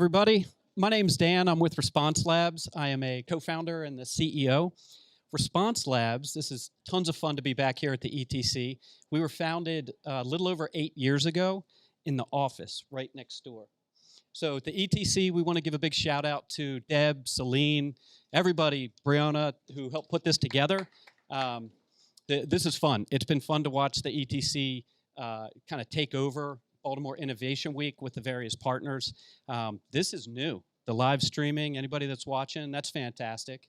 everybody. My name's Dan. I'm with Response Labs. I am a co-founder and the CEO. Response Labs, this is tons of fun to be back here at the ETC. We were founded a little over 8 years ago in the office right next door. So at the ETC, we want to give a big shout out to Deb, Celine, everybody, Brianna, who helped put this together. This is fun. It's been fun to watch the ETC kind of take over Baltimore Innovation Week with the various partners. This is new. The live streaming, anybody that's watching, that's fantastic.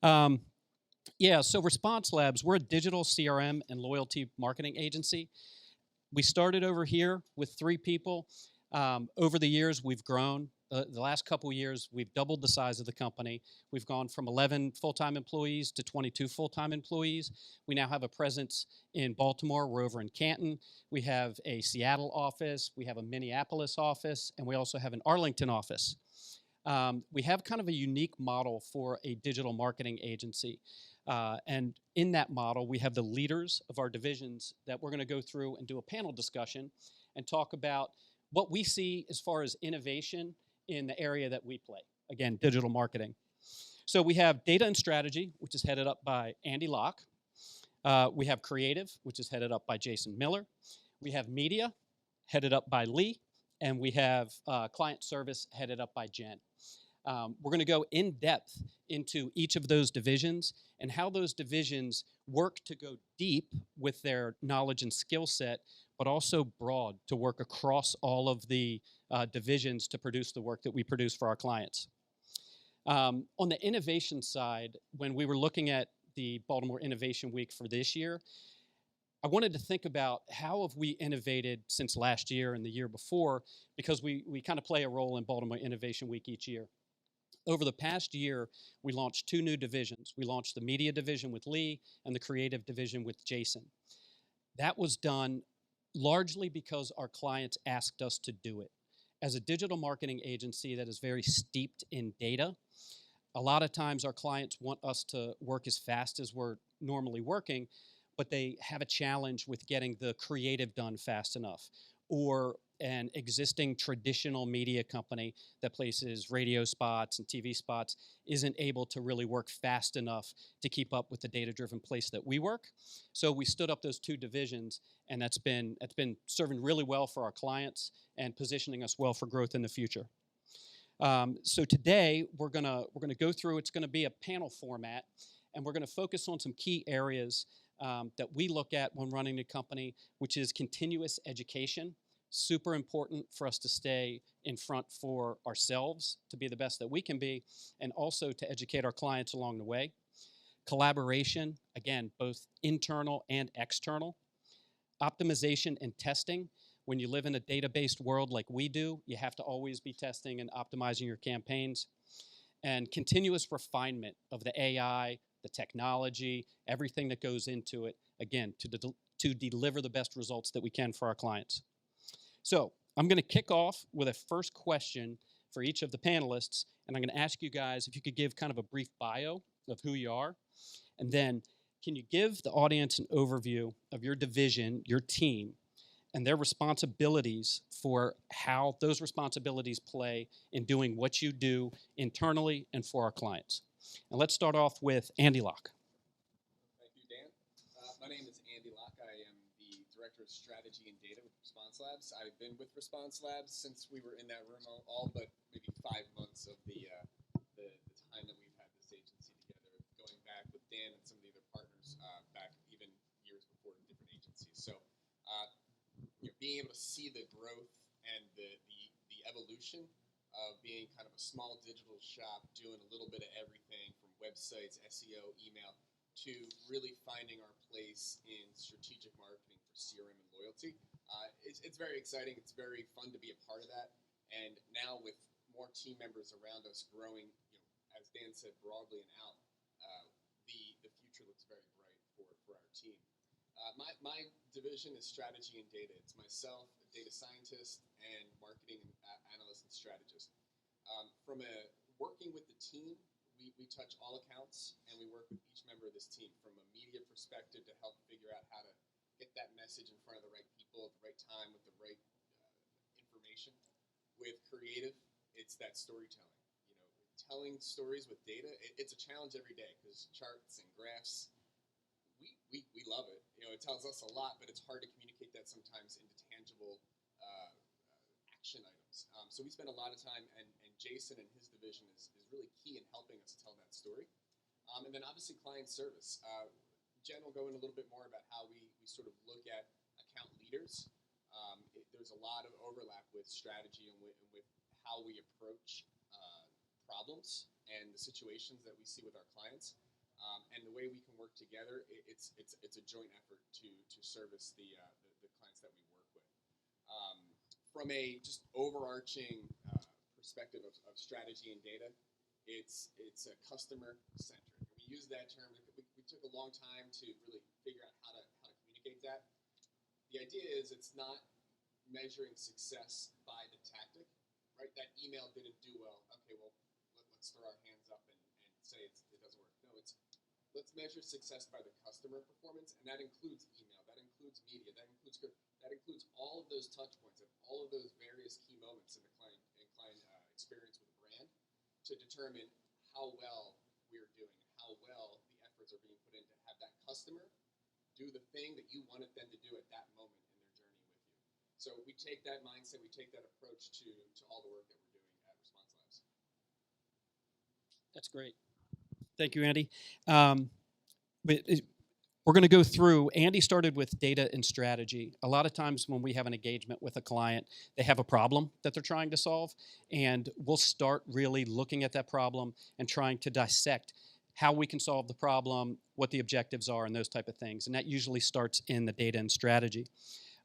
So Response Labs, we're a digital CRM and loyalty marketing agency. We started over here with 3 people. Over the years, we've grown. The last couple years, we've doubled the size of the company. We've gone from 11 full-time employees to 22 full-time employees. We now have a presence in Baltimore. We're over in Canton. We have a Seattle office. We have a Minneapolis office. And we also have an Arlington office. We have kind of a unique model for a digital marketing agency. And in that model, we have the leaders of our divisions that we're going to go through and do a panel discussion and talk about what we see as far as innovation in the area that we play. Again, digital marketing. So we have data and strategy, which is headed up by Andy Locke. We have creative, which is headed up by Jason Miller. We have media, headed up by Lee. And we have client service, headed up by Jen. We're going to go in depth into each of those divisions and how those divisions work to go deep with their knowledge and skill set, but also broad to work across all of the divisions to produce the work that we produce for our clients. On the innovation side, when we were looking at the Baltimore Innovation Week for this year, I wanted to think about how have we innovated since last year and the year before, because we kind of play a role in Baltimore Innovation Week each year. Over the past year, we launched 2 new divisions. We launched the media division with Lee and the creative division with Jason. That was done largely because our clients asked us to do it. As a digital marketing agency that is very steeped in data, a lot of times our clients want us to work as fast as we're normally working, but they have a challenge with getting the creative done fast enough, or an existing traditional media company that places radio spots and TV spots isn't able to really work fast enough to keep up with the data-driven place that we work. So we stood up those 2 divisions, and that's been serving really well for our clients and positioning us well for growth in the future. So today we're gonna go through. It's going to be a panel format, and we're going to focus on some key areas that we look at when running the company, which is continuous education. Super important for us to stay in front for ourselves, to be the best that we can be, and also to educate our clients along the way. Collaboration, again, both internal and external. Optimization and testing. When you live in a data-based world like we do, you have to always be testing and optimizing your campaigns. And continuous refinement of the AI, the technology, everything that goes into it, again, to deliver the best results that we can for our clients. So I'm going to kick off with a first question for each of the panelists, and I'm going to ask you guys if you could give kind of a brief bio of who you are, and then can you give the audience an overview of your division, your team, and their responsibilities for how those responsibilities play in doing what you do internally and for our clients. And let's start off with Andy Locke. Thank you, Dan. My name is Andy Locke. I am the Director of Strategy and Data with Response Labs. I've been with Response Labs since we were in that room all but maybe 5 months of the time that we've had this agency together, going back with Dan and some of the other partners back even years before in different agencies. So being able to see the growth and the evolution of being kind of a small digital shop doing a little bit of everything from websites, SEO, email, to really finding our place in strategic marketing for CRM and loyalty. It's very exciting. It's very fun to be a part of that. And now with more team members around us growing, as Dan said, broadly and out, the future looks very bright for our team. My division is strategy and data. It's myself, a data scientist, and marketing analyst and strategist. From working with the team, we touch all accounts, and we work with each member of this team from a media perspective to help figure out how to get that message in front of the right people at the right time with the right information. With creative, it's that storytelling. Telling stories with data, it's a challenge every day because charts and graphs, we love it. It tells us a lot, but it's hard to communicate that sometimes into tangible action items. So we spend a lot of time, and Jason and his division is really key in helping us tell that story. And then obviously client service. Jen will go in a little bit more about how we sort of look at account leaders. There's a lot of overlap with strategy and with how we approach problems and the situations that we see with our clients. And the way we can work together, it's a joint effort to service the clients that we work with. From a just overarching perspective of strategy and data, it's a customer centric. We use that term. We took a long time to really figure out how to communicate that. The idea is it's not measuring success by the tactic, right? That email didn't do well. Okay, well, let's throw our hands up and say it doesn't work. No, let's measure success by the customer performance, and that includes email, that includes media, that includes all of those touch points and all of those various key moments in the client experience with the brand to determine how well we're doing, how well the efforts are being put in to have that customer do the thing that you wanted them to do at that moment in their journey with you. So we take that mindset, we take that approach to all the work that we're doing at Response Labs. That's great. Thank you, Andy. We're going to go through. Andy started with data and strategy. A lot of times when we have an engagement with a client, they have a problem that they're trying to solve, and we'll start really looking at that problem and trying to dissect how we can solve the problem, what the objectives are, and those type of things. And that usually starts in the data and strategy.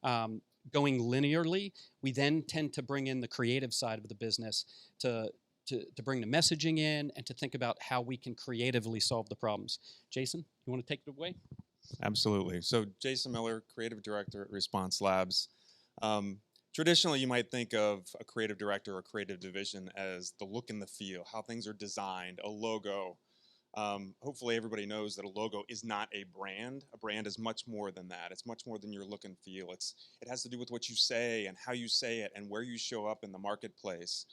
Going linearly, we then tend to bring in the creative side of the business to bring the messaging in and to think about how we can creatively solve the problems. Jason, you want to take it away? Absolutely. So Jason Miller, Creative Director at Response Labs. Traditionally, you might think of a creative director or creative division as the look and the feel, how things are designed, a logo. Hopefully everybody knows that a logo is not a brand. A brand is much more than that. It's much more than your look and feel. It has to do with what you say and how you say it and where you show up in the marketplace.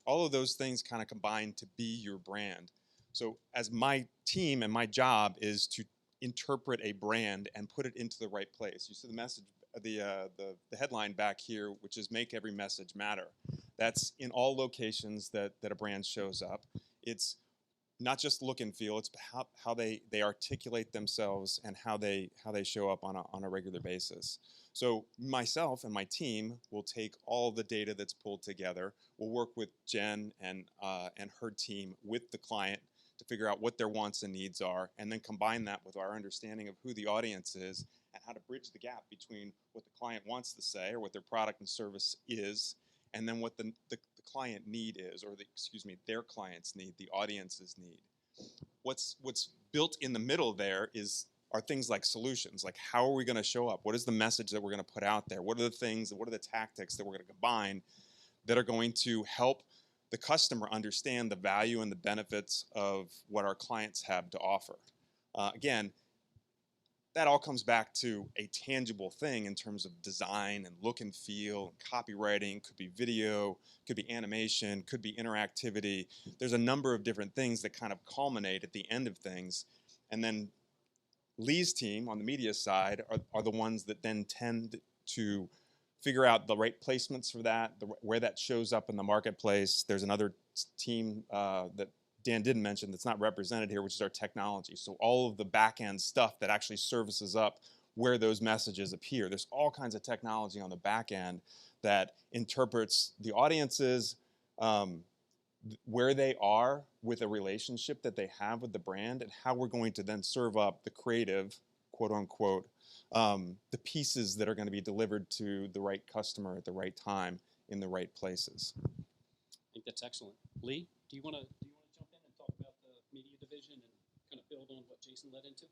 All of those things kind of combine to be your brand. So as my team and my job is to interpret a brand and put it into the right place. You see the message, the headline back here, which is make every message matter. That's in all locations that a brand shows up. It's not just look and feel, it's how they articulate themselves and how they show up on a regular basis. So myself and my team will take all the data that's pulled together. We'll work with Jen and her team with the client to figure out what their wants and needs are, and then combine that with our understanding of who the audience is and how to bridge the gap between what the client wants to say or what their product and service is, and then what the client need is, or their client's need, the audience's need. What's built in the middle there are things like solutions, like how are we going to show up? What is the message that we're going to put out there? What are the tactics that we're going to combine that are going to help the customer understand the value and the benefits of what our clients have to offer? Again, that all comes back to a tangible thing in terms of design and look and feel, copywriting, could be video, could be animation, could be interactivity. There's a number of different things that kind of culminate at the end of things. And then Lee's team on the media side are the ones that then tend to figure out the right placements for that, where that shows up in the marketplace. There's another team that Dan didn't mention that's not represented here, which is our technology. So all of the back-end stuff that actually services up where those messages appear. There's all kinds of technology on the back end that interprets the audiences, where they are with a relationship that they have with the brand, and how we're going to then serve up the creative, quote unquote, the pieces that are going to be delivered to the right customer at the right time in the right places. I think that's excellent. Lee, do you want to jump in and talk about the media division and kind of build on what Jason led into?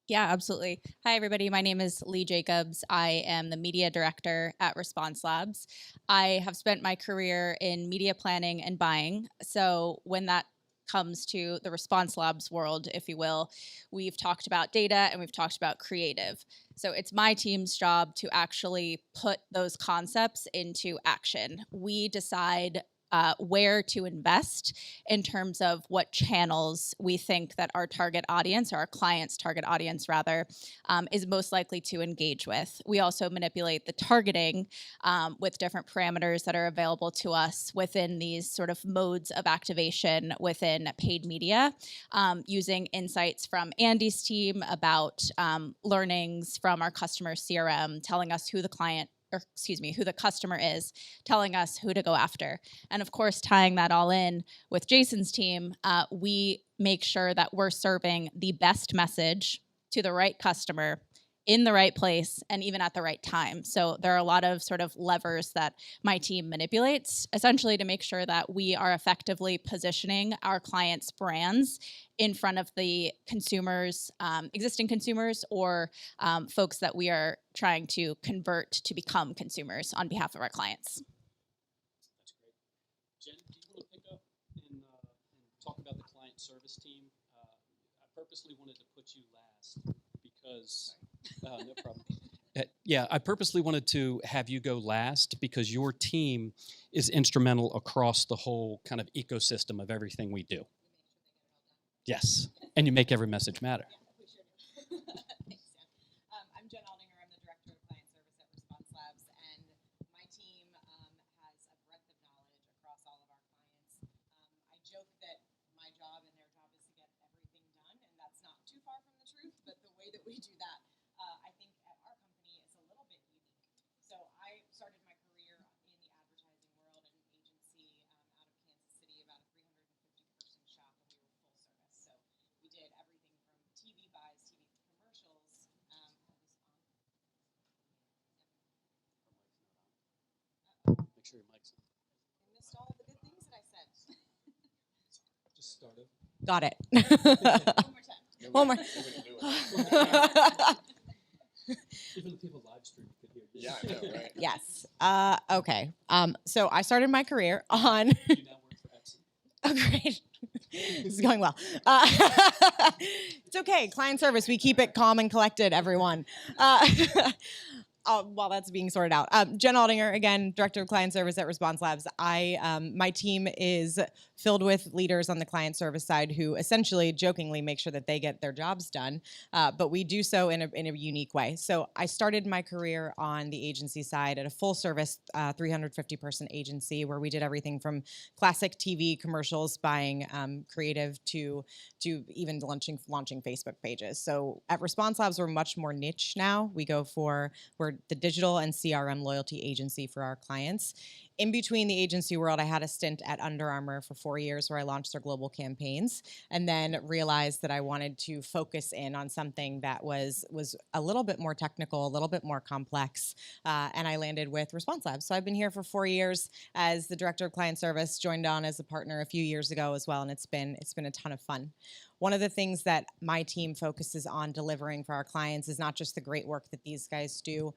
Yeah, absolutely. Hi, everybody. My name is Lee Jacobs. I am the media director at Response Labs. I have spent my career in media planning and buying. So when that comes to the Response Labs world, if you will, we've talked about data and we've talked about creative. So it's my team's job to actually put those concepts into action. We decide where to invest in terms of what channels we think that our target audience, or our clients' target audience rather, is most likely to engage with. We also manipulate the targeting with different parameters that are available to us within these sort of modes of activation within paid media, using insights from Andy's team about learnings from our customer CRM, telling us who the customer is, telling us who to go after. And of course, tying that all in with Jason's team, we make sure that we're serving the best message to the right customer in the right place and even at the right time. So there are a lot of sort of levers that my team manipulates, essentially to make sure that we are effectively positioning our clients' brands in front of the consumers, existing consumers, or folks that we are trying to convert to become consumers on behalf of our clients. That's great. Jen, do you want to pick up and talk about the client service team? I purposely wanted to put you last because, no problem. Yeah, I purposely wanted to have you go last because your team is instrumental across the whole kind of ecosystem of everything we do. Yes, and you make every message matter. Thanks, Dan. I'm Jen Aldinger. I'm the Director of Client Service at Response Labs, and my team has a breadth of knowledge across all of our clients. I joke that my job and their job is to get everything done, and that's not too far from the truth, but the way that we do that, I think at our company is a little bit unique. So I started my career in the advertising world at an agency out of Kansas City, about a 350-person shop, and we were full service. So we did everything from TV buys, TV commercials. Make sure your mic's on. I missed all of the good things that I said. Just start it. Got it. One One more. Even the people live stream could hear you. Yeah, I know, right? Yes. Okay. So I started my career on. You now work for Etsy. Oh, great. This is going well. It's okay. Client service. We keep it calm and collected, everyone. While that's being sorted out. Jen Aldinger, again, Director of Client Service at Response Labs. My team is filled with leaders on the client service side who essentially, jokingly, make sure that they get their jobs done, but we do so in a unique way. So I started my career on the agency side at a full-service 350-person agency where we did everything from classic TV commercials, buying creative, to even launching Facebook pages. So at Response Labs, we're much more niche now. We're the digital and CRM loyalty agency for our clients. In between the agency world, I had a stint at Under Armour for 4 years where I launched their global campaigns, and then realized that I wanted to focus in on something that was a little bit more technical, a little bit more complex, and I landed with Response Labs. So I've been here for 4 years as the Director of Client Service, joined on as a partner a few years ago as well, and it's been a ton of fun. One of the things that my team focuses on delivering for our clients is not just the great work that these guys do,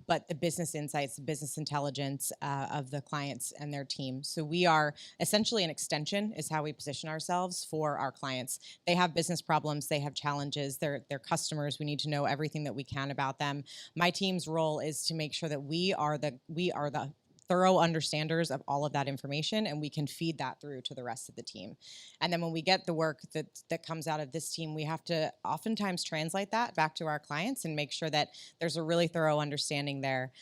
but the business insights, the business intelligence of the clients and their team. So we are essentially an extension is how we position ourselves for our clients. They have business problems, they have challenges, they're customers, we need to know everything that we can about them. My team's role is to make sure that we are the thorough understanders of all of that information, and we can feed that through to the rest of the team. And then when we get the work that comes out of this team, we have to oftentimes translate that back to our clients and make sure that there's a really thorough understanding there.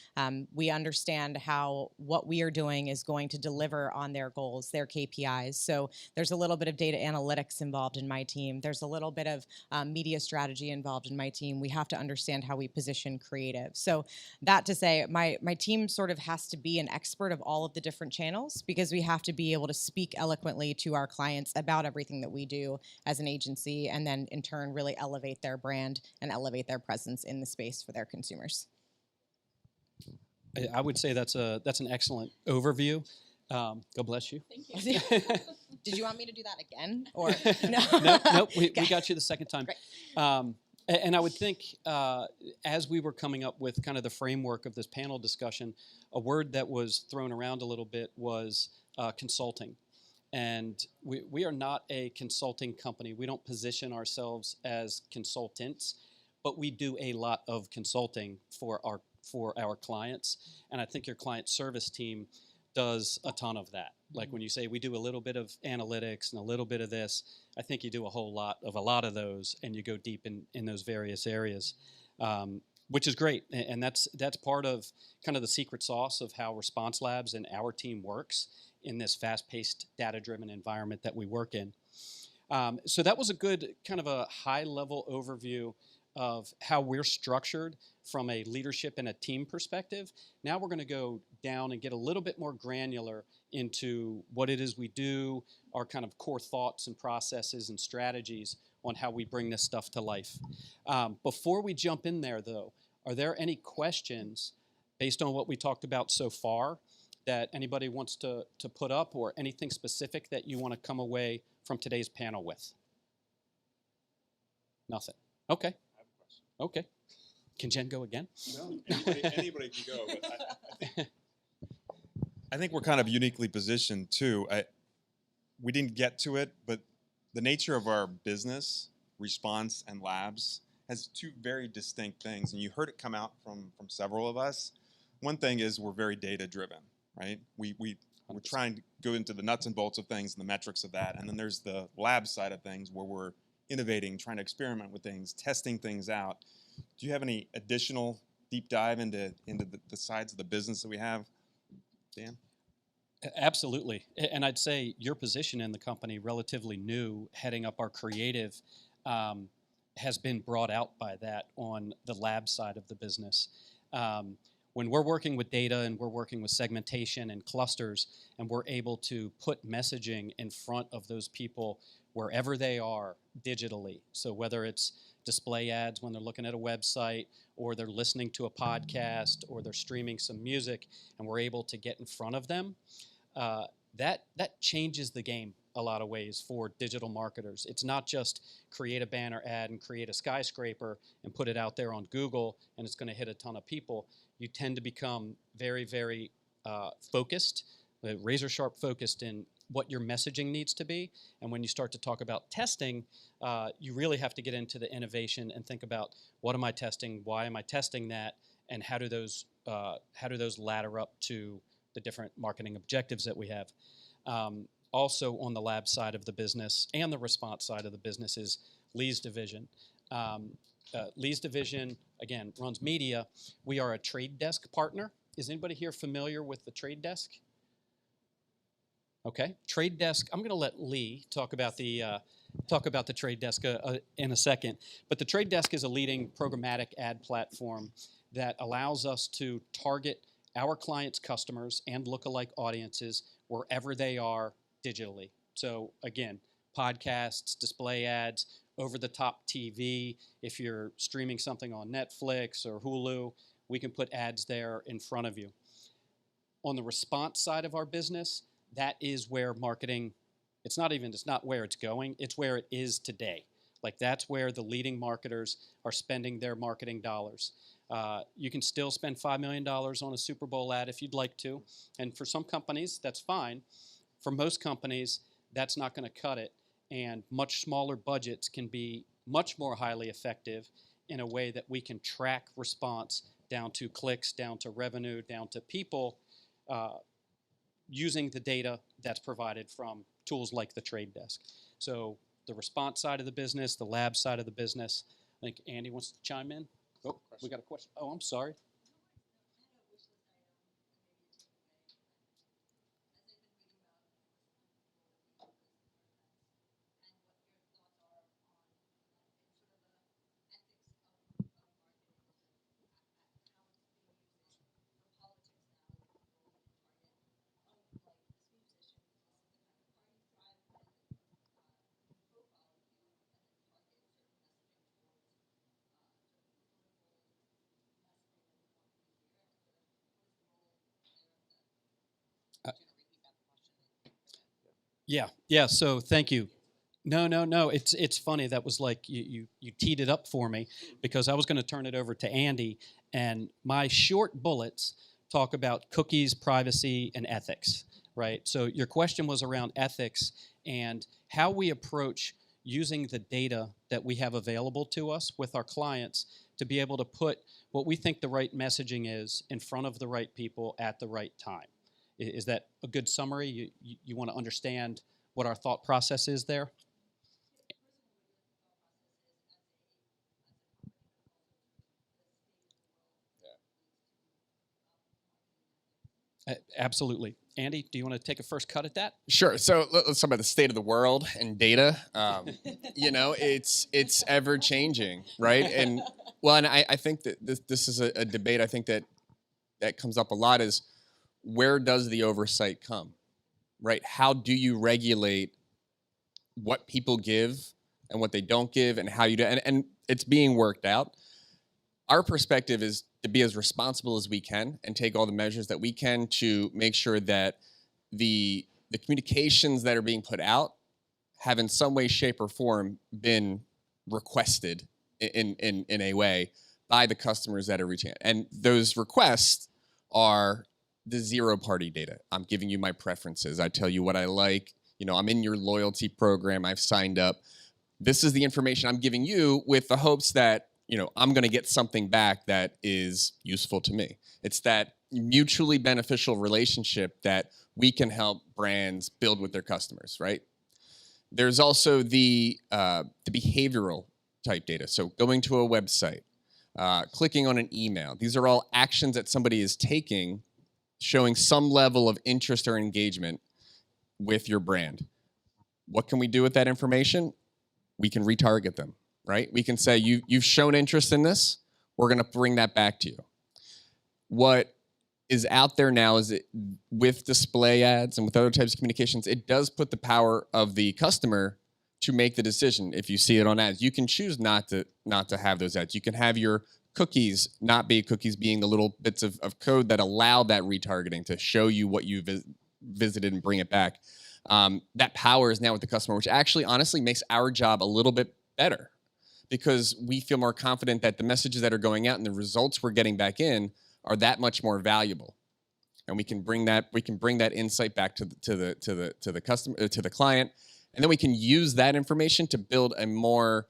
We understand how what we are doing is going to deliver on their goals, their KPIs. So there's a little bit of data analytics involved in my team. There's a little bit of media strategy involved in my team. We have to understand how we position creative. So that to say, my team sort of has to be an expert of all of the different channels, because we have to be able to speak eloquently to our clients about everything that we do as an agency, and then in turn really elevate their brand and elevate their presence in the space for their consumers. I would say that's an excellent overview. God bless you. Thank you. Did you want me to do that again? Or No, nope. We got you the second time. Great. And I would think as we were coming up with kind of the framework of this panel discussion, a word that was thrown around a little bit was consulting. And we are not a consulting company. We don't position ourselves as consultants, but we do a lot of consulting for our clients. And I think your client service team does a ton of that. Like when you say we do a little bit of analytics and a little bit of this, I think you do a whole lot of those, and you go deep in those various areas, which is great. And that's part of kind of the secret sauce of how Response Labs and our team works in this fast-paced, data-driven environment that we work in. So that was a good kind of a high-level overview of how we're structured from a leadership and a team perspective. Now we're going to go down and get a little bit more granular into what it is we do, our kind of core thoughts and processes and strategies on how we bring this stuff to life. Before we jump in there, though, are there any questions based on what we talked about so far that anybody wants to put up, or anything specific that you want to come away from today's panel with? Nothing. Okay. I have a question. Okay. Can Jen go again? No, anybody can go. But I think we're kind of uniquely positioned too. We didn't get to it, but the nature of our business, Response and Labs, has two very distinct things, and you heard it come out from several of us. One thing is we're very data driven, right? We're trying to go into the nuts and bolts of things and the metrics of that, and then there's the lab side of things where we're innovating, trying to experiment with things, testing things out. Do you have any additional deep dive into the sides of the business that we have, Dan? Absolutely. And I'd say your position in the company, relatively new, heading up our creative, has been brought out by that on the lab side of the business. When we're working with data and we're working with segmentation and clusters, and we're able to put messaging in front of those people wherever they are digitally. So whether it's display ads when they're looking at a website, or they're listening to a podcast, or they're streaming some music, and we're able to get in front of them, that changes the game a lot of ways for digital marketers. It's not just create a banner ad and create a skyscraper and put it out there on Google and it's going to hit a ton of people. You tend to become very, very focused, razor sharp focused in what your messaging needs to be. And when you start to talk about testing, you really have to get into the innovation and think about, what am I testing? Why am I testing that? And how do those ladder up to the different marketing objectives that we have? Also on the lab side of the business and the response side of the business is Lee's division. Lee's division, again, runs media. We are a trade desk partner. Is anybody here familiar with the trade desk? Okay, trade desk. I'm going to let Lee talk about the trade desk in a second. But the trade desk is a leading programmatic ad platform that allows us to target our clients' customers and lookalike audiences wherever they are digitally. So again, podcasts, display ads, over-the-top TV. If you're streaming something on Netflix or Hulu, we can put ads there in front of you. On the response side of our business, that is where marketing, it's not where it's going, it's where it is today. Like, that's where the leading marketers are spending their marketing dollars. You can still spend $5 million on a Super Bowl ad if you'd like to. And for some companies, that's fine. For most companies, that's not going to cut it. And much smaller budgets can be much more highly effective in a way that we can track response down to clicks, down to revenue, down to people, using the data that's provided from tools like the trade desk. So the response side of the business, the lab side of the business. I think Andy wants to chime in. Oh, we got a question. Oh, I'm sorry. Yeah. So thank you. No. It's funny. That was like you teed it up for me, because I was going to turn it over to Andy, and my short bullets talk about cookies, privacy, and ethics. Right. So your question was around ethics and how we approach using the data that we have available to us with our clients to be able to put what we think the right messaging is in front of the right people at the right time. Is that a good summary? You want to understand what our thought process is there? Absolutely. Andy, do you want to take a first cut at that? Sure. So let's talk about the state of the world and data. You know, it's ever changing, right? And well, and I think that this is a debate. I think that comes up a lot is where does the oversight come, right? How do you regulate what people give and what they don't give, and how you do? And it's being worked out. Our perspective is to be as responsible as we can and take all the measures that we can to make sure that the communications that are being put out have in some way, shape, or form been requested in a way by the customers that are reaching it. And those requests are the zero-party data. I'm giving you my preferences. I tell you what I like. You know, I'm in your loyalty program. I've signed up. This is the information I'm giving you with the hopes that, you know, I'm going to get something back that is useful to me. It's that mutually beneficial relationship that we can help brands build with their customers, right? There's also the behavioral type data. So going to a website, clicking on an email. These are all actions that somebody is taking, showing some level of interest or engagement with your brand. What can we do with that information? We can retarget them. Right? We can say, you've shown interest in this, we're going to bring that back to you. What is out there now is that with display ads and with other types of communications, it does put the power of the customer to make the decision. If you see it on ads, you can choose not to have those ads. You can have your cookies not be cookies, being the little bits of code that allow that retargeting to show you what you visited and bring it back. That power is now with the customer, which actually honestly makes our job a little bit better, because we feel more confident that the messages that are going out and the results we're getting back in are that much more valuable, and we can bring that insight back to the customer, to the client, and then we can use that information to build a more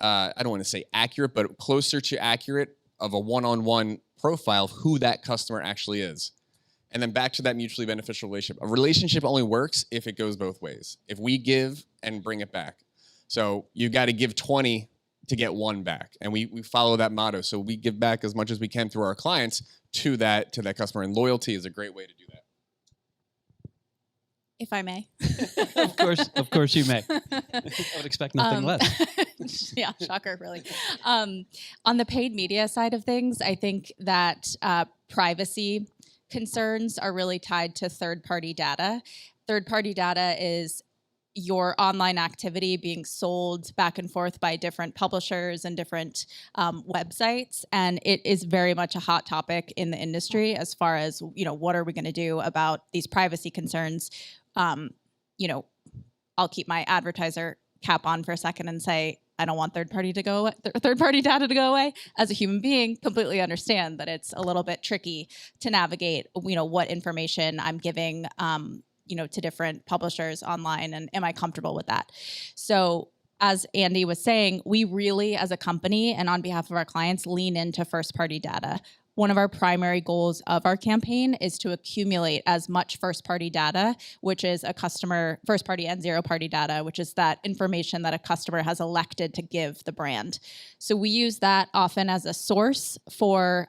I don't want to say accurate, but closer to accurate of a one-on-one profile of who that customer actually is. And then back to that mutually beneficial relationship. A relationship only works if it goes both ways. If we give and bring it back. So you got to give 20 to get one back. And we follow that motto. So we give back as much as we can through our clients to that customer. And loyalty is a great way to do that. If I may. Of course you may. I would expect nothing less. Yeah, shocker, really. On the paid media side of things, I think that privacy concerns are really tied to third-party data. Third-party data is your online activity being sold back and forth by different publishers and different websites, and it is very much a hot topic in the industry as far as, you know, what are we going to do about these privacy concerns. You know, I'll keep my advertiser cap on for a second and say, I don't want third-party data to go away. As a human being, completely understand that it's a little bit tricky to navigate, you know, what information I'm giving, you know, to different publishers online, and am I comfortable with that? So as Andy was saying, we really, as a company and on behalf of our clients, lean into first-party data. One of our primary goals of our campaign is to accumulate as much first-party data, which is a customer first-party and zero-party data, which is that information that a customer has elected to give the brand. So we use that often as a source for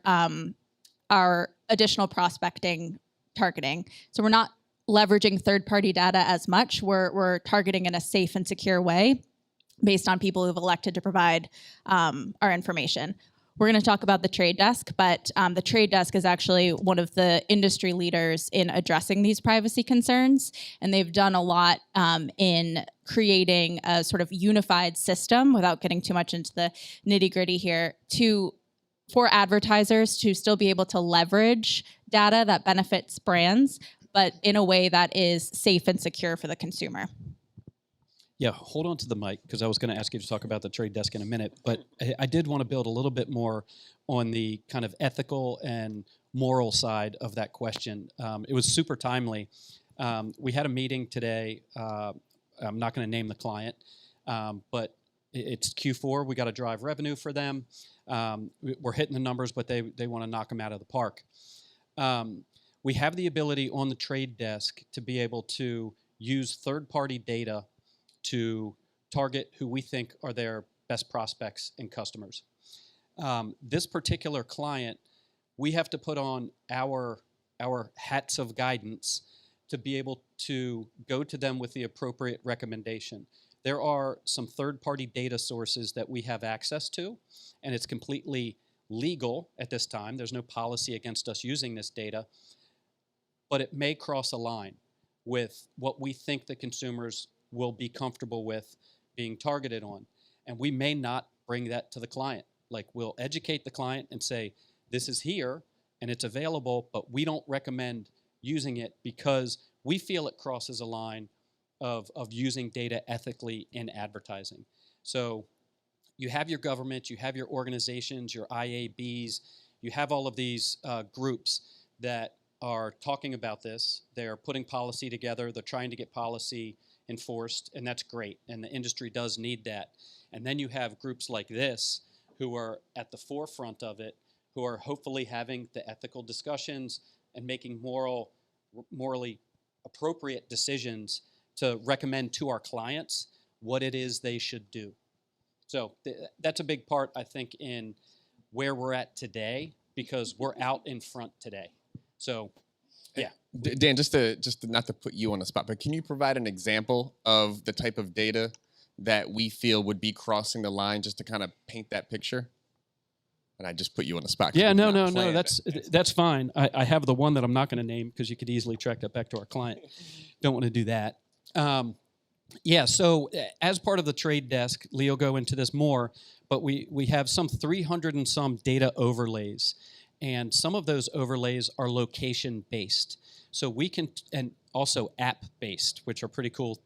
our additional prospecting targeting. So we're not leveraging third-party data as much. We're targeting in a safe and secure way based on people who've elected to provide our information. We're going to talk about the trade desk, but the trade desk is actually one of the industry leaders in addressing these privacy concerns, and they've done a lot in creating a sort of unified system, without getting too much into the nitty-gritty here, for advertisers to still be able to leverage data that benefits brands, but in a way that is safe and secure for the consumer. Yeah, hold on to the mic, because I was going to ask you to talk about the trade desk in a minute, but I did want to build a little bit more on the kind of ethical and moral side of that question. It was super timely. We had a meeting today. I'm not going to name the client, but it's Q4. We got to drive revenue for them. We're hitting the numbers, but they want to knock them out of the park. we have the ability on the trade desk to be able to use third-party data to target who we think are their best prospects and customers. This particular client, we have to put on our hats of guidance to be able to go to them with the appropriate recommendation. There are some third-party data sources that we have access to, and it's completely legal at this time. There's no policy against us using this data, but it may cross a line with what we think the consumers will be comfortable with being targeted on. And we may not bring that to the client. Like, we'll educate the client and say, this is here and it's available, but we don't recommend using it because we feel it crosses a line of using data ethically in advertising. So you have your government, you have your organizations, your IABs, you have all of these groups that are talking about this. They're putting policy together. They're trying to get policy enforced, and that's great. And the industry does need that. And then you have groups like this who are at the forefront of it, who are hopefully having the ethical discussions and making morally appropriate decisions to recommend to our clients what it is they should do. So that's a big part, I think, in where we're at today, because we're out in front today. So, yeah. Dan, just to not to put you on the spot, but can you provide an example of the type of data that we feel would be crossing the line, just to kind of paint that picture? And I just put you on the spot. Yeah, no, that's fine. I have the one that I'm not going to name because you could easily track that back to our client. Don't want to do that. Yeah, so as part of the trade desk, Lee will go into this more, but we have some 300 and some data overlays. And some of those overlays are location-based. So we can, and also app-based, which are pretty cool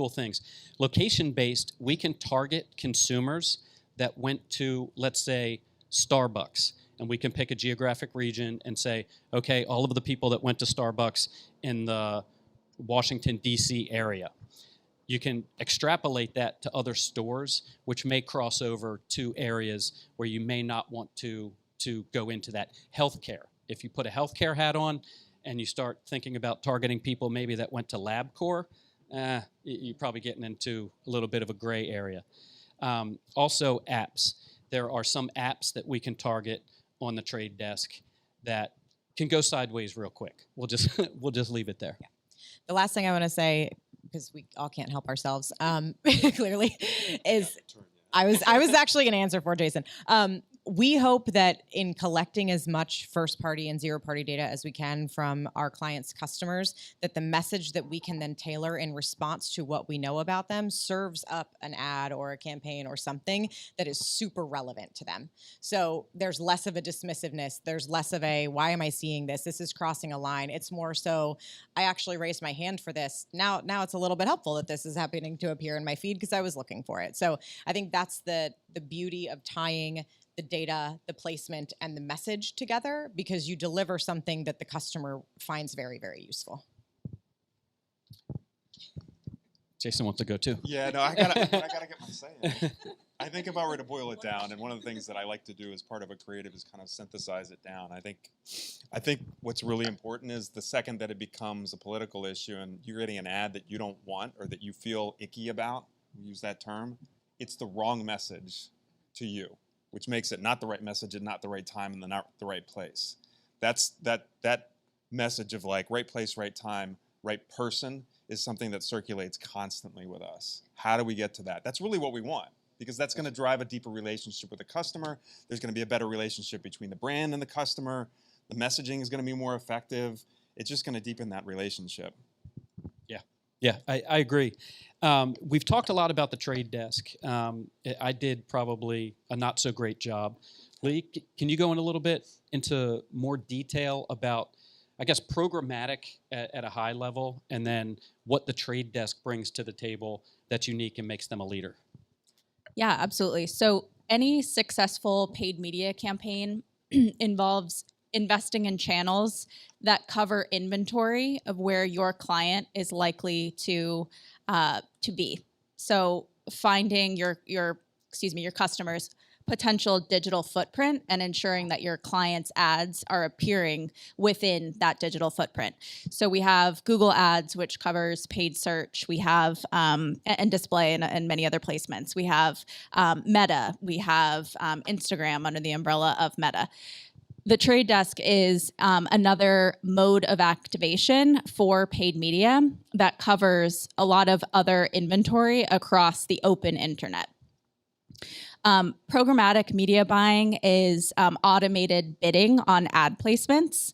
things. Location-based, we can target consumers that went to, let's say, Starbucks. And we can pick a geographic region and say, okay, all of the people that went to Starbucks in the Washington, D.C. area. You can extrapolate that to other stores, which may cross over to areas where you may not want to go into that. Healthcare. If you put a healthcare hat on and you start thinking about targeting people maybe that went to LabCorp, you're probably getting into a little bit of a gray area. Also, apps. There are some apps that we can target on the trade desk that can go sideways real quick. We'll just leave it there. Yeah. The last thing I want to say, because we all can't help ourselves, clearly, is I was actually going to answer for Jason. We hope that in collecting as much first-party and zero-party data as we can from our clients' customers, that the message that we can then tailor in response to what we know about them serves up an ad or a campaign or something that is super relevant to them. So there's less of a dismissiveness. There's less of a, why am I seeing this? This is crossing a line. It's more so, I actually raised my hand for this. Now it's a little bit helpful that this is happening to appear in my feed because I was looking for it. So I think that's the beauty of tying the data, the placement, and the message together, because you deliver something that the customer finds very, very useful. Jason wants to go too. Yeah, no, I gotta get my say in. I think if I were to boil it down, and one of the things that I like to do as part of a creative is kind of synthesize it down. I think what's really important is the second that it becomes a political issue and you're getting an ad that you don't want or that you feel icky about, we use that term, it's the wrong message to you, which makes it not the right message at not the right time and not the right place. That's that message of like right place, right time, right person is something that circulates constantly with us. How do we get to that? That's really what we want, because that's going to drive a deeper relationship with the customer. There's going to be a better relationship between the brand and the customer. The messaging is going to be more effective. It's just going to deepen that relationship. Yeah, I agree. We've talked a lot about the trade desk. I did probably a not so great job. Lee, can you go in a little bit into more detail about, I guess, programmatic at a high level, and then what the trade desk brings to the table that's unique and makes them a leader? Yeah, absolutely. So any successful paid media campaign involves investing in channels that cover inventory of where your client is likely to be. So finding your customers, potential digital footprint and ensuring that your clients' ads are appearing within that digital footprint. So we have Google Ads, which covers paid search. We have and display and many other placements. We have Meta. We have Instagram under the umbrella of Meta. The trade desk is another mode of activation for paid media that covers a lot of other inventory across the open internet. Programmatic media buying is automated bidding on ad placements.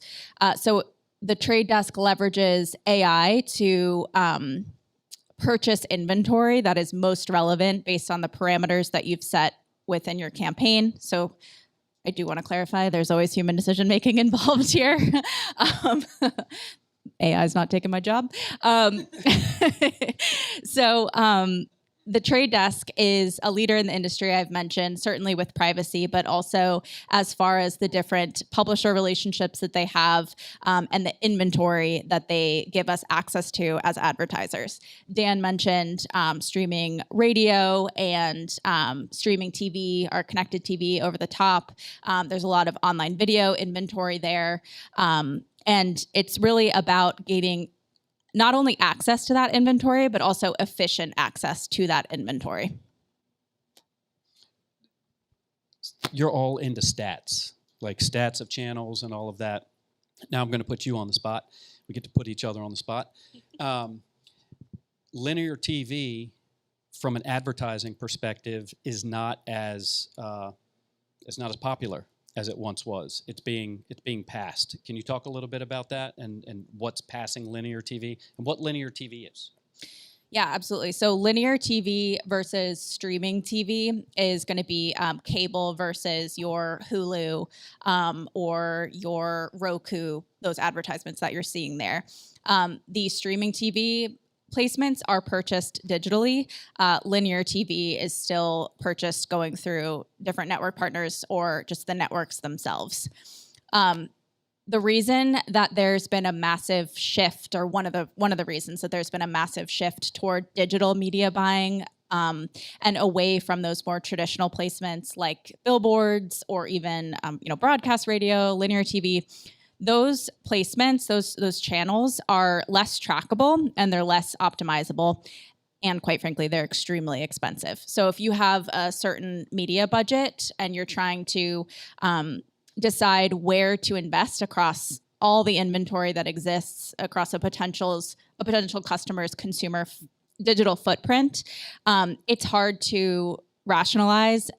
So the trade desk leverages AI to purchase inventory that is most relevant based on the parameters that you've set within your campaign. So I do want to clarify, there's always human decision-making involved here. AI is not taking my job. The trade desk is a leader in the industry, I've mentioned, certainly with privacy, but also as far as the different publisher relationships that they have and the inventory that they give us access to as advertisers. Dan mentioned streaming radio and streaming TV, or connected TV over the top. There's a lot of online video inventory there. And it's really about gaining not only access to that inventory, but also efficient access to that inventory. You're all into stats, like stats of channels and all of that. Now I'm going to put you on the spot. We get to put each other on the spot. Linear TV, from an advertising perspective, is not as popular as it once was. It's being passed. Can you talk a little bit about that and what's passing linear TV and what linear TV is? Yeah, absolutely. So linear TV versus streaming TV is going to be cable versus your Hulu or your Roku, those advertisements that you're seeing there. The streaming TV placements are purchased digitally. Linear TV is still purchased going through different network partners or just the networks themselves. The reason that there's been a massive shift, or one of the reasons that there's been a massive shift toward digital media buying and away from those more traditional placements like billboards or even broadcast radio, linear TV. Those placements, those channels are less trackable and they're less optimizable. And quite frankly, they're extremely expensive. So if you have a certain media budget and you're trying to decide where to invest across all the inventory that exists across a potential customer's consumer digital footprint, it's hard to rationalize,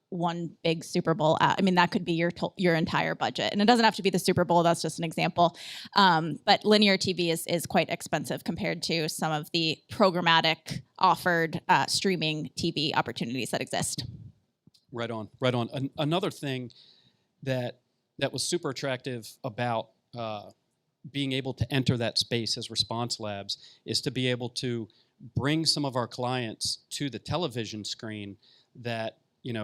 one big Super Bowl ad. I mean, that could be your entire budget. And it doesn't have to be the Super Bowl. That's just an example. But linear TV is quite expensive compared to some of the programmatic offered streaming TV opportunities that exist. Right on. Another thing that was super attractive about being able to enter that space as Response Labs is to be able to bring some of our clients to the television screen that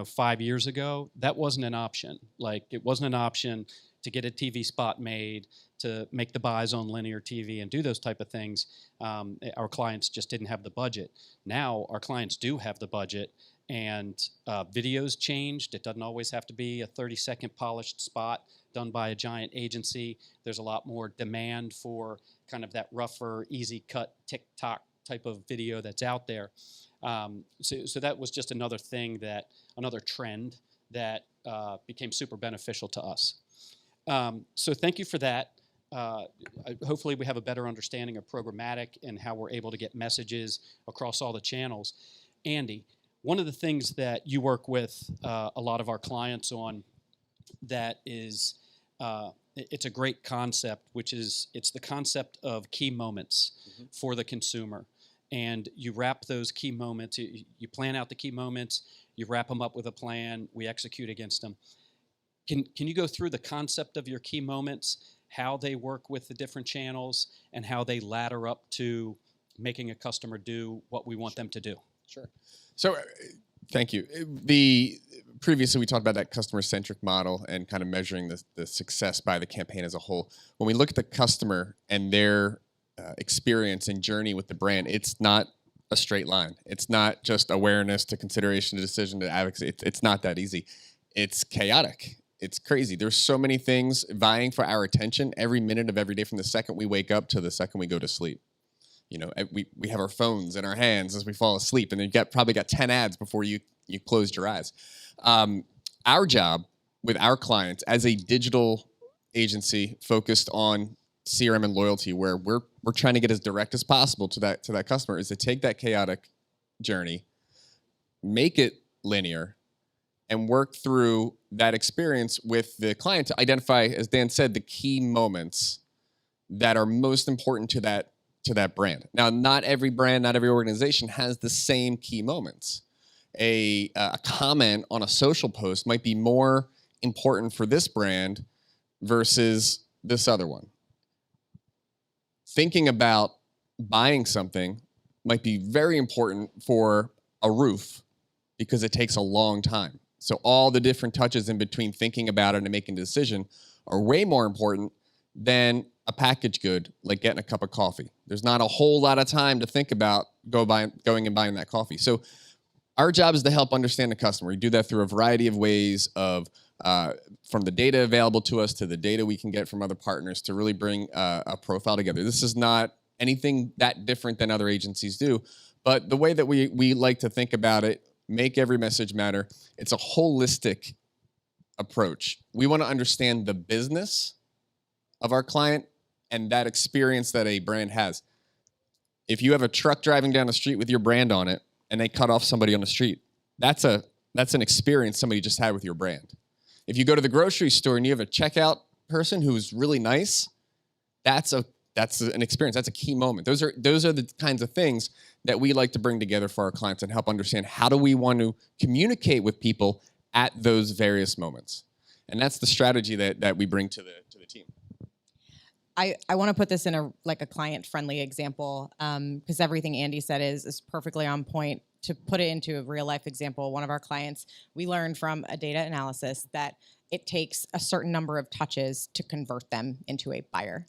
5 years ago, that wasn't an option. Like, it wasn't an option to get a TV spot made, to make the buys on linear TV and do those type of things. Our clients just didn't have the budget. Now our clients do have the budget, and video's changed. It doesn't always have to be a 30-second polished spot done by a giant agency. There's a lot more demand for kind of that rougher, easy cut, TikTok type of video that's out there. So that was just another trend that became super beneficial to us. So thank you for that. Hopefully we have a better understanding of programmatic and how we're able to get messages across all the channels. Andy, one of the things that you work with a lot of our clients on that is, it's a great concept, which is it's the concept of key moments for the consumer. And you wrap those key moments, you plan out the key moments, you wrap them up with a plan, we execute against them. Can you go through the concept of your key moments, how they work with the different channels, and how they ladder up to making a customer do what we want them to do? Sure. So thank you. Previously we talked about that customer-centric model and kind of measuring the success by the campaign as a whole. When we look at the customer and their experience and journey with the brand, it's not a straight line. It's not just awareness to consideration to decision to advocacy. It's not that easy. It's chaotic. It's crazy. There's so many things vying for our attention every minute of every day, from the second we wake up to the second we go to sleep. You know, we have our phones in our hands as we fall asleep, and then you probably got 10 ads before you closed your eyes. Our job with our clients as a digital agency focused on CRM and loyalty, where we're trying to get as direct as possible to that customer, is to take that chaotic journey, make it linear, and work through that experience with the client to identify, as Dan said, the key moments that are most important to that brand. Now, not every brand, not every organization has the same key moments. A comment on a social post might be more important for this brand versus this other one. Thinking about buying something might be very important for a roof because it takes a long time. So all the different touches in between thinking about it and making a decision are way more important than a packaged good like getting a cup of coffee. There's not a whole lot of time to think about going and buying that coffee. So our job is to help understand the customer. We do that through a variety of ways of from the data available to us to the data we can get from other partners to really bring a profile together. This is not anything that different than other agencies do, but the way that we like to think about it, make every message matter. It's a holistic approach. We want to understand the business of our client and that experience that a brand has. If you have a truck driving down the street with your brand on it and they cut off somebody on the street, that's an experience somebody just had with your brand. If you go to the grocery store and you have a checkout person who's really nice, that's an experience. That's a key moment. Those are the kinds of things that we like to bring together for our clients and help understand how do we want to communicate with people at those various moments. And that's the strategy that we bring to the team. I want to put this in a client-friendly example because everything Andy said is perfectly on point. To put it into a real-life example, one of our clients, we learned from a data analysis that it takes a certain number of touches to convert them into a buyer.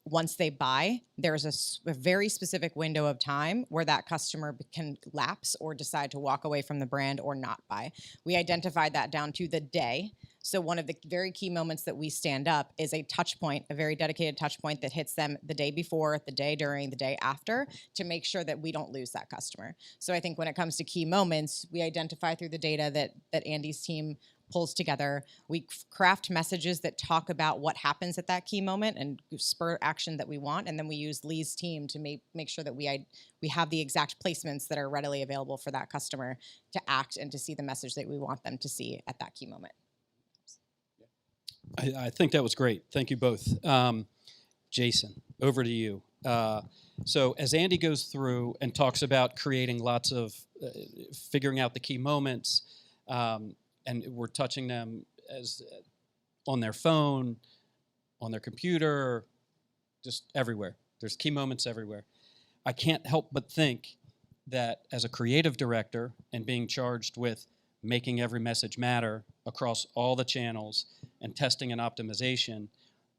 Once they buy, there's a very specific window of time where that customer can lapse or decide to walk away from the brand or not buy. We identified that down to the day. So one of the very key moments that we stand up is a touch point, a very dedicated touch point that hits them the day before, the day during, the day after, to make sure that we don't lose that customer. So I think when it comes to key moments, we identify through the data that Andy's team pulls together. We craft messages that talk about what happens at that key moment and spur action that we want, and then we use Lee's team to make sure that we have the exact placements that are readily available for that customer to act and to see the message that we want them to see at that key moment. I think that was great. Thank you both. Jason, over to you. So as Andy goes through and talks about creating lots of, figuring out the key moments, and we're touching them as on their phone, on their computer, just everywhere. There's key moments everywhere. I can't help but think that as a creative director and being charged with making every message matter across all the channels and testing and optimization,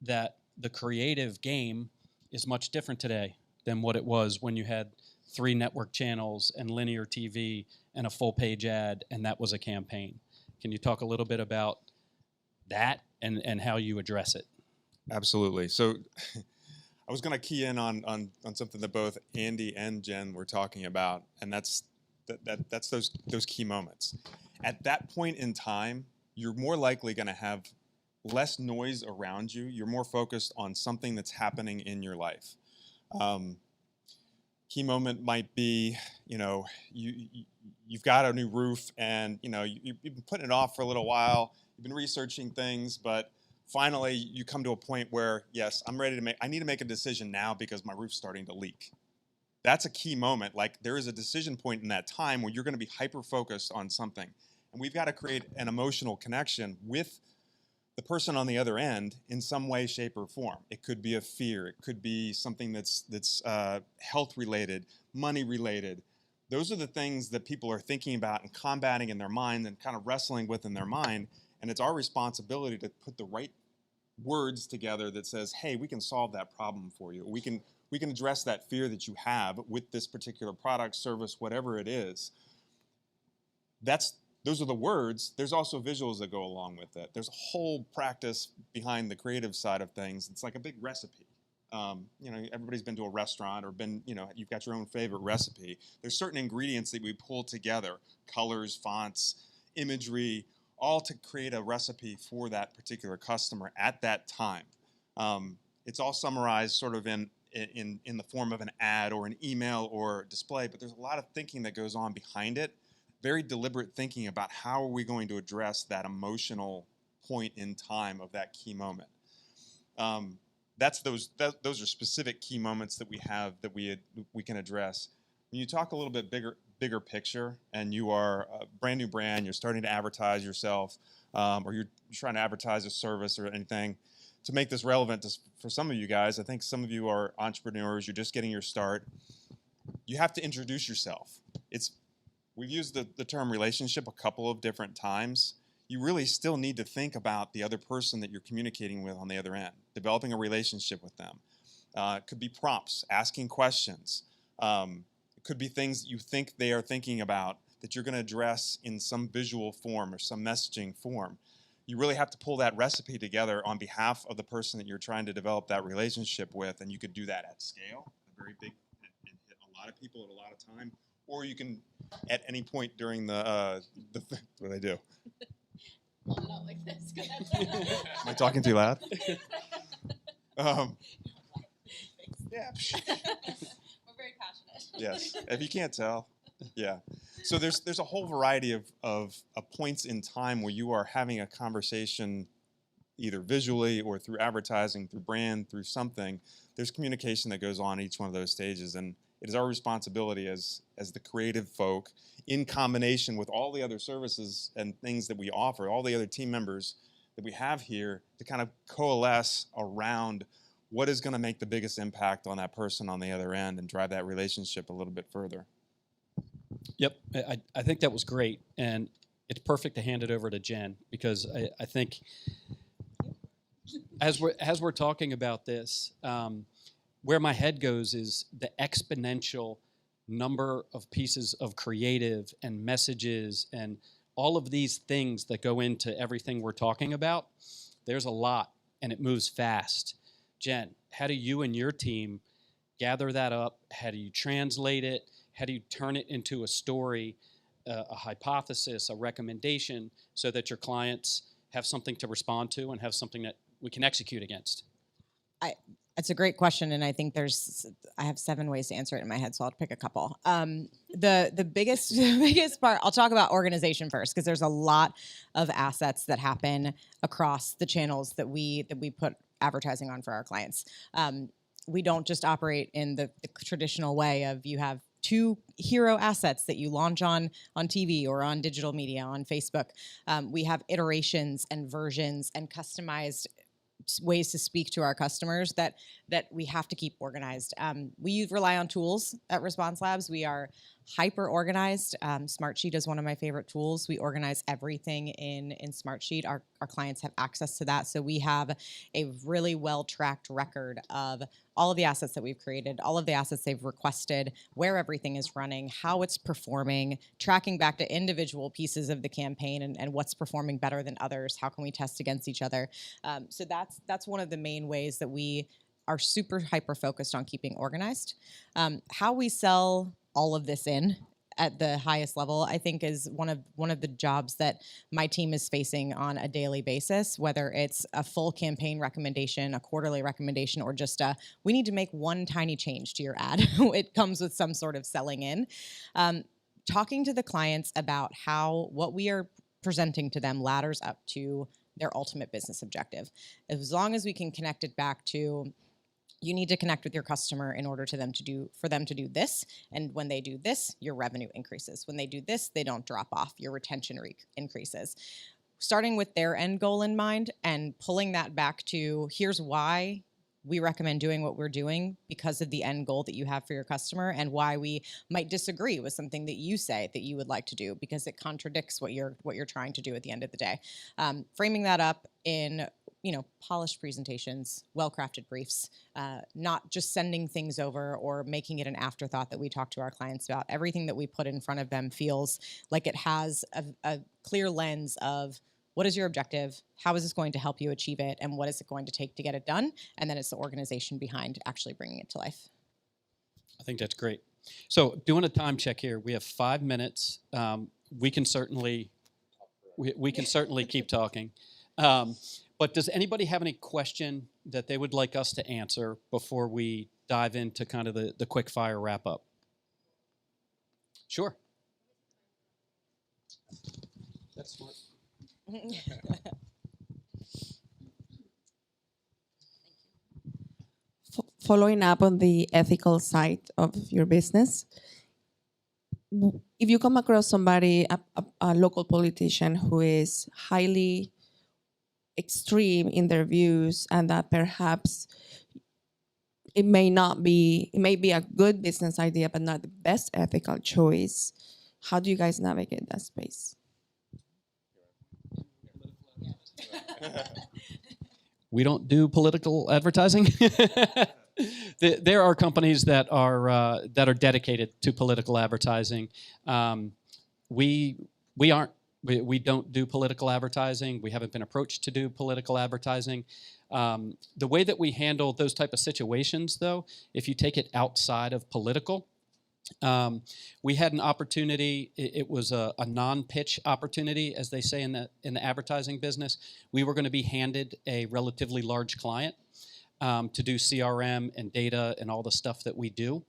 that the creative game is much different today than what it was when you had 3 network channels and linear TV and a full page ad, and that was a campaign. Can you talk a little bit about that and how you address it? Absolutely. So I was going to key in on something that both Andy and Jen were talking about, and that's those key moments. At that point in time, you're more likely going to have less noise around you. You're more focused on something that's happening in your life. Key moment might be, you've got a new roof, and you've been putting it off for a little while. You've been researching things, but finally you come to a point where, yes, I need to make a decision now because my roof's starting to leak. That's a key moment. Like, there is a decision point in that time where you're going to be hyper-focused on something. And we've got to create an emotional connection with the person on the other end in some way, shape, or form. It could be a fear. It could be something that's health-related, money-related. Those are the things that people are thinking about and combating in their mind and kind of wrestling with in their mind. And it's our responsibility to put the right words together that says, hey, we can solve that problem for you. We we can address that fear that you have with this particular product, service, whatever it is. Those are the words. There's also visuals that go along with it. There's a whole practice behind the creative side of things. It's like a big recipe. Everybody's been to a restaurant or you've got your own favorite recipe. There's certain ingredients that we pull together, colors, fonts, imagery, all to create a recipe for that particular customer at that time. It's all summarized sort of in the form of an ad or an email or display, but there's a lot of thinking that goes on behind it. Very deliberate thinking about how are we going to address that emotional point in time of that key moment. Those are specific key moments that we have that we can address. When you talk a little bit bigger picture, and you are a brand new brand, you're starting to advertise yourself, or you're trying to advertise a service or anything, to make this relevant for some of you guys, I think some of you are entrepreneurs, you're just getting your start. You have to introduce yourself. We've used the term relationship a couple of different times. You really still need to think about the other person that you're communicating with on the other end, developing a relationship with them. It could be prompts, asking questions. It could be things that you think they are thinking about that you're going to address in some visual form or some messaging form. You really have to pull that recipe together on behalf of the person that you're trying to develop that relationship with, and you could do that at scale, very big, and hit a lot of people at a lot of time, or you can, at any point during what do I do? Hold it out like this. Am I talking too loud? Yeah. We're very passionate. Yes. If you can't tell, yeah. So there's a whole variety of points in time where you are having a conversation, either visually or through advertising, through brand, through something. There's communication that goes on each one of those stages, and it is our responsibility as the creative folk, in combination with all the other services and things that we offer, all the other team members that we have here, to kind of coalesce around what is going to make the biggest impact on that person on the other end and drive that relationship a little bit further. Yep, I think that was great, and it's perfect to hand it over to Jen, because I think as we're talking about this, where my head goes is the exponential number of pieces of creative and messages and all of these things that go into everything we're talking about. There's a lot, and it moves fast. Jen, how do you and your team gather that up? How do you translate it? How do you turn it into a story, a hypothesis, a recommendation, so that your clients have something to respond to and have something that we can execute against? It's a great question, and I think I have 7 ways to answer it in my head, so I'll pick a couple. The biggest part, I'll talk about organization first, because there's a lot of assets that happen across the channels that we put advertising on for our clients. We don't just operate in the traditional way of you have 2 hero assets that you launch on TV or on digital media, on Facebook. We have iterations and versions and customized ways to speak to our customers that we have to keep organized. We rely on tools at Response Labs. We are hyper organized. Smartsheet is one of my favorite tools. We organize everything in Smartsheet. Our clients have access to that. So we have a really well-tracked record of all of the assets that we've created, all of the assets they've requested, where everything is running, how it's performing, tracking back to individual pieces of the campaign and what's performing better than others. How can we test against each other? So that's one of the main ways that we are super hyper focused on keeping organized. How we sell all of this in at the highest level, I think, is one of the jobs that my team is facing on a daily basis, whether it's a full campaign recommendation, a quarterly recommendation, or just we need to make one tiny change to your ad. It comes with some sort of selling in. Talking to the clients about how what we are presenting to them ladders up to their ultimate business objective. As long as we can connect it back to, you need to connect with your customer in order for them to do this. And when they do this, your revenue increases. When they do this, they don't drop off. Your retention increases. Starting with their end goal in mind and pulling that back to, here's why we recommend doing what we're doing because of the end goal that you have for your customer, and why we might disagree with something that you say that you would like to do because it contradicts what you're trying to do at the end of the day. Framing that up in polished presentations, well-crafted briefs, not just sending things over or making it an afterthought that we talk to our clients about. Everything that we put in front of them feels like it has a clear lens of what is your objective, how is this going to help you achieve it, and what is it going to take to get it done, and then it's the organization behind actually bringing it to life. I think that's great. So doing a time check here, we have 5 minutes. We can certainly keep talking. But does anybody have any question that they would like us to answer before we dive into kind of the quick fire wrap up? Sure. That's smart. Following up on the ethical side of your business, if you come across somebody, a local politician who is highly extreme in their views, and that perhaps it may be a good business idea, but not the best ethical choice, how do you guys navigate that space? We don't do political advertising. There are companies that are dedicated to political advertising. We aren't. We don't do political advertising. We haven't been approached to do political advertising. The way that we handle those type of situations, though, if you take it outside of political, we had an opportunity. It was a non-pitch opportunity, as they say in the advertising business. We were going to be handed a relatively large client to do CRM and data and all the stuff that we do.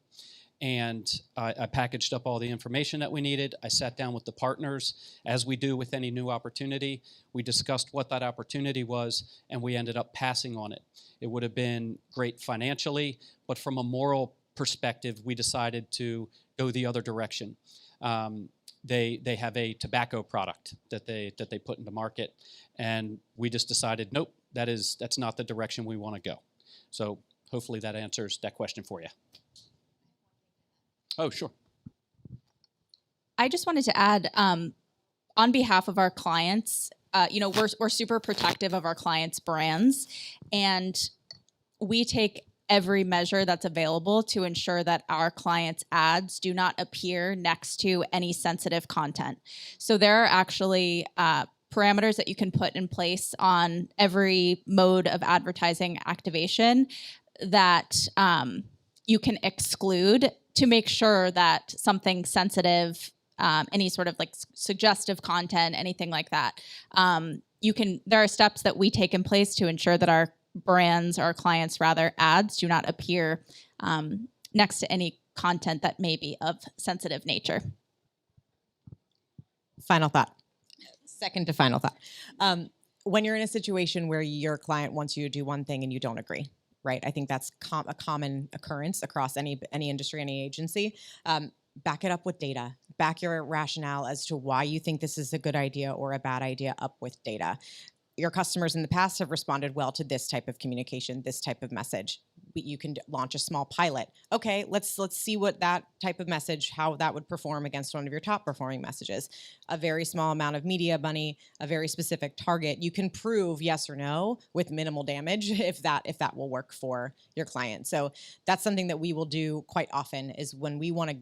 And I packaged up all the information that we needed. I sat down with the partners, as we do with any new opportunity. We discussed what that opportunity was, and we ended up passing on it. It would have been great financially, but from a moral perspective, we decided to go the other direction. They have a tobacco product that they put into market, and we just decided, nope, that's not the direction we want to go. So hopefully that answers that question for you. Oh, sure. I just wanted to add, on behalf of our clients, we're super protective of our clients' brands, and we take every measure that's available to ensure that our clients' ads do not appear next to any sensitive content. So there are actually parameters that you can put in place on every mode of advertising activation that you can exclude to make sure that something sensitive, any sort of like suggestive content, anything like that, there are steps that we take in place to ensure that our brands, our clients rather, ads do not appear next to any content that may be of sensitive nature. Final thought. Second to final thought. When you're in a situation where your client wants you to do one thing and you don't agree, right? I think that's a common occurrence across any industry, any agency. Back it up with data. Back your rationale as to why you think this is a good idea or a bad idea up with data. Your customers in the past have responded well to this type of communication, this type of message. You can launch a small pilot. Okay, let's see what that type of message, how that would perform against one of your top performing messages. A very small amount of media money, a very specific target. You can prove yes or no with minimal damage if that will work for your client. So that's something that we will do quite often, is when we want to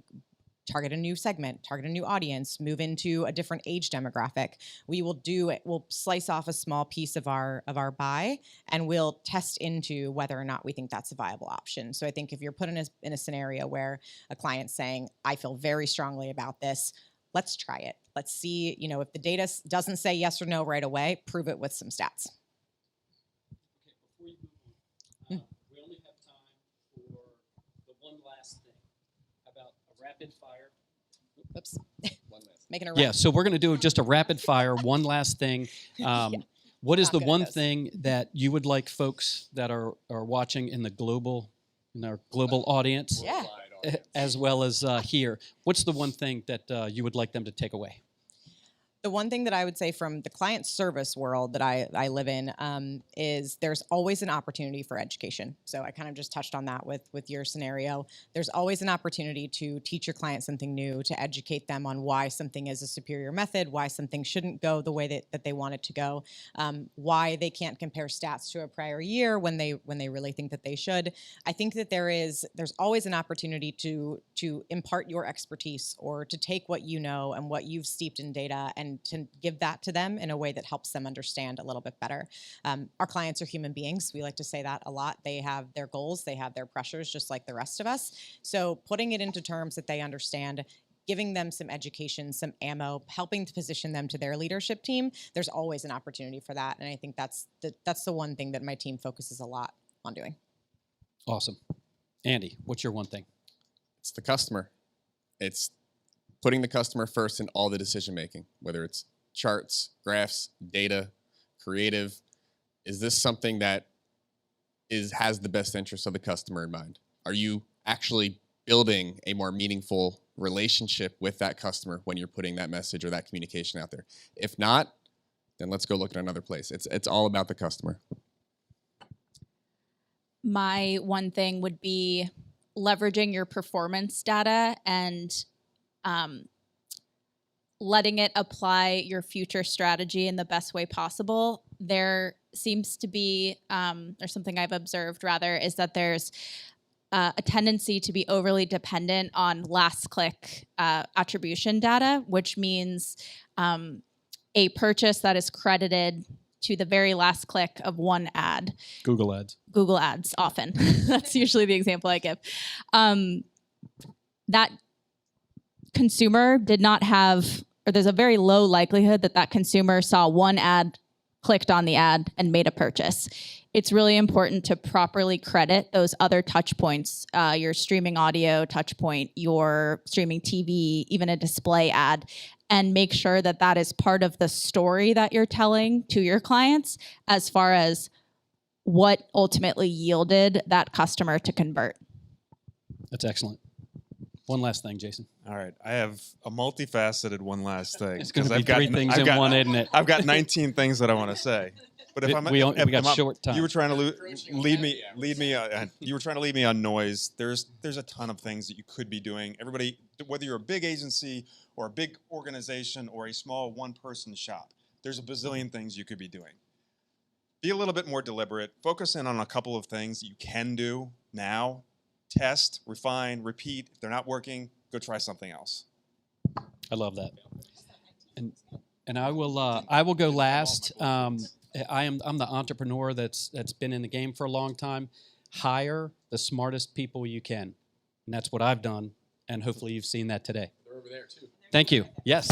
target a new segment, target a new audience, move into a different age demographic. We'll slice off a small piece of our buy, and we'll test into whether or not we think that's a viable option. So I think if you're put in a scenario where a client's saying, I feel very strongly about this, let's try it. Let's see, if the data doesn't say yes or no right away, prove it with some stats. Okay, before you move on, we only have time for the one last thing about a rapid fire. Oops. Making a Yeah, so we're going to do just a rapid fire, one last thing. What is Not the good at one this. thing that you would like folks that are watching in our global audience, Yeah. as well as here? What's the one thing that you would like them to take away? The one thing that I would say from the client service world that I live in is there's always an opportunity for education. So I kind of just touched on that with your scenario. There's always an opportunity to teach your client something new, to educate them on why something is a superior method, why something shouldn't go the way that they want it to go, why they can't compare stats to a prior year when they really think that they should. I think that there's always an opportunity to impart your expertise, or to take what you know and what you've steeped in data and to give that to them in a way that helps them understand a little bit better. Our clients are human beings. We like to say that a lot. They have their goals, they have their pressures just like the rest of us. So putting it into terms that they understand, giving them some education, some ammo, helping to position them to their leadership team, there's always an opportunity for that. And I think that's the one thing that my team focuses a lot on doing. Awesome. Andy, what's your one thing? It's the customer. It's putting the customer first in all the decision making, whether it's charts, graphs, data, creative. Is this something that has the best interest of the customer in mind? Are you actually building a more meaningful relationship with that customer when you're putting that message or that communication out there? If not, then let's go look at another place. It's all about the customer. My one thing would be leveraging your performance data and letting it apply your future strategy in the best way possible. There seems to be, or something I've observed rather, is that there's a tendency to be overly dependent on last click attribution data, which means a purchase that is credited to the very last click of one ad. Google Ads. Google Ads, often. That's usually the example I give. That consumer did not have, or there's a very low likelihood that that consumer saw one ad, clicked on the ad, and made a purchase. It's really important to properly credit those other touch points, your streaming audio touch point, your streaming TV, even a display ad, and make sure that that is part of the story that you're telling to your clients as far as what ultimately yielded that customer to convert. That's excellent. One last thing, Jason. All right, I have a multifaceted one last thing. It's going to 'cause be three things in one, isn't it? I've got 19 things that I want to say. But if We got short time. You were trying to lead me. You were trying to lead me on noise. There's a ton of things that you could be doing. Everybody, whether you're a big agency or a big organization or a small one-person shop, there's a bazillion things you could be doing. Be a little bit more deliberate. Focus in on a couple of things that you can do now. Test, refine, repeat. If they're not working, go try something else. I love that. And I will go last. I'm the entrepreneur that's been in the game for a long time. Hire the smartest people you can. And that's what I've done. And hopefully you've seen that today. They're over there too. Thank you. Yes.